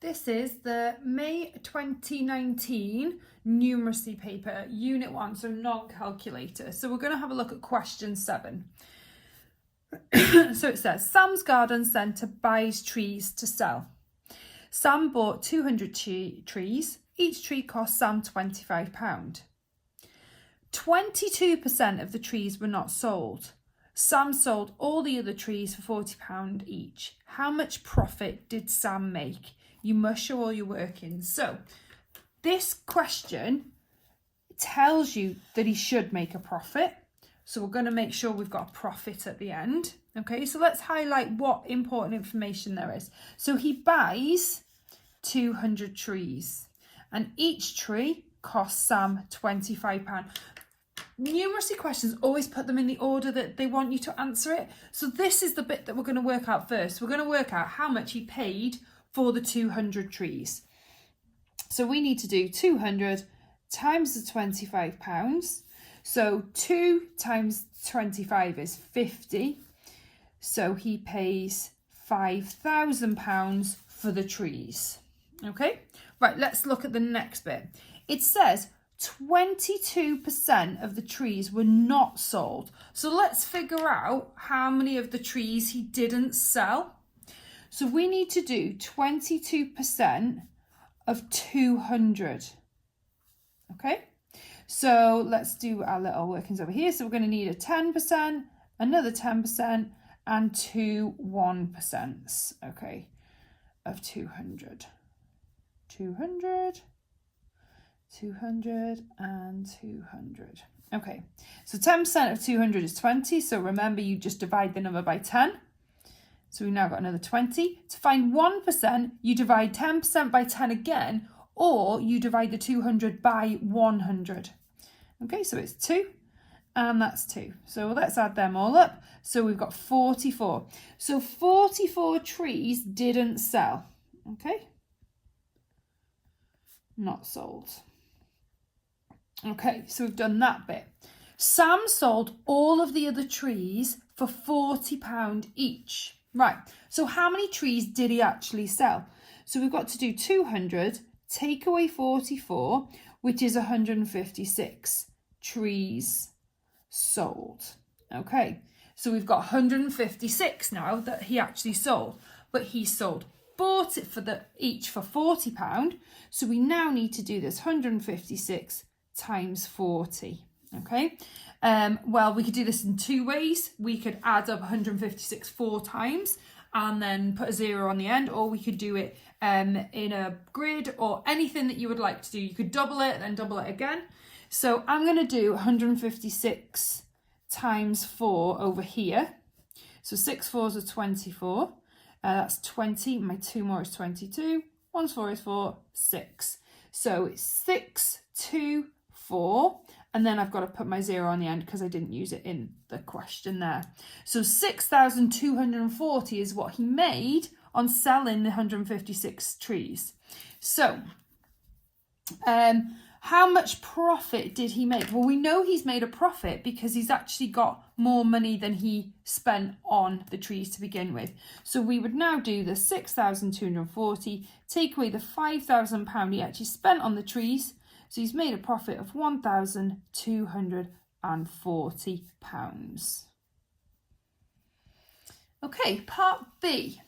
This is the May 2019 numeracy paper, Unit 1, so non-calculator. So we're going to have a look at question 7. So it says, Sam's garden centre buys trees to sell. Sam bought 200 trees. Each tree cost Sam £25. 22% of the trees were not sold. Sam sold all the other trees for £40 each. How much profit did Sam make? You must show all your workings. So this question tells you that he should make a profit. So we're going to make sure we've got a profit at the end. Okay, so let's highlight what important information there is. So he buys 200 trees and each tree costs Sam £25. Numeracy questions always put them in the order that they want you to answer it. So this is the bit that we're going to work out first. We're going to work out how much he paid for the 200 trees. So we need to do 200 times the £25. So 2 times 25 is 50. So he pays £5,000 for the trees. Okay, right, let's look at the next bit. It says 22% of the trees were not sold. So let's figure out how many of the trees he didn't sell. So we need to do 22% of 200. Okay, so let's do our little workings over here. So we're going to need a 10%, another 10%, and 2 1%. Okay, of 200. 200, 200, and 200. Okay, so 10% of 200 is 20. So remember, you just divide the number by 10. So we've now got another 20. To find 1%, you divide 10% by 10 again, or you divide the 200 by 100. Okay, so it's 2, and that's 2. So let's add them all up. So we've got 44. So 44 trees didn't sell. Okay, not sold. Okay, so we've done that bit. Sam sold all of the other trees for £40 each. Right, so how many trees did he actually sell? So we've got to do 200, take away 44, which is 156 trees sold. Okay, so we've got 156 now that he actually sold, but he bought it for each for £40. So we now need to do this 156 times 40. Okay, well, we could do this in 2 ways. We could add up 156 4 times and then put a 0 on the end, or we could do it in a grid, or anything that you would like to do. You could double it, then double it again. So I'm going to do 156 times 4 over here. So 6 4s are 24. That's 20. My 2 more is 22. 1's 4 is 4. 6. So it's 6, 2, 4. And then I've got to put my 0 on the end because I didn't use it in the question there. So 6,240 is what he made on selling the 156 trees. So how much profit did he make? Well, we know he's made a profit because he's actually got more money than he spent on the trees to begin with. So we would now do the 6,240, take away the £5,000 he actually spent on the trees. So he's made a profit of £1,240. Okay, part B.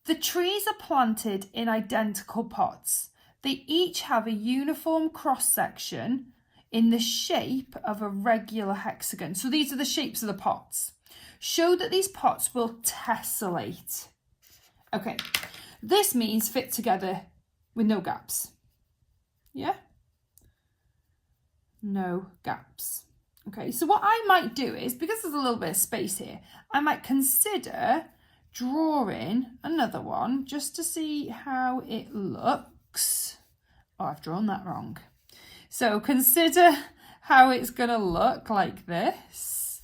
The trees are planted in identical pots. They each have a uniform cross-section in the shape of a regular hexagon. So these are the shapes of the pots. Show that these pots will tessellate. Okay, this means fit together with no gaps. Yeah? No gaps. Okay, so what I might do is, because there's a little bit of space here, I might consider drawing another one just to see how it looks. Oh, I've drawn that wrong. So consider how it's going to look like this.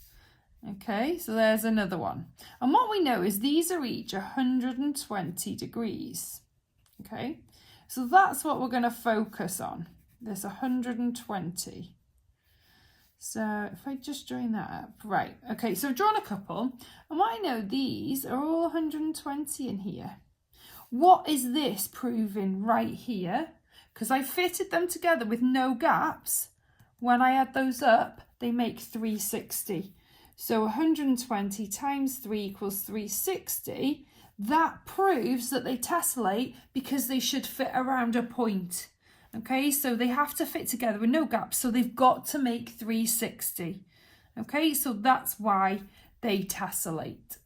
Okay, so there's another one. And what we know is these are each 120 degrees. Okay, so that's what we're going to focus on, this 120. So if I just join that up, right, okay, so I've drawn a couple, and what I know, these are all 120 in here. what is this proving right here? Because I fitted them together with no gaps. When I add those up, they make 360. So 120 times 3 equals 360. That proves that they tessellate because they should fit around a point. Okay, so they have to fit together with no gaps, so they've got to make 360. Okay, so that's why they tessellate.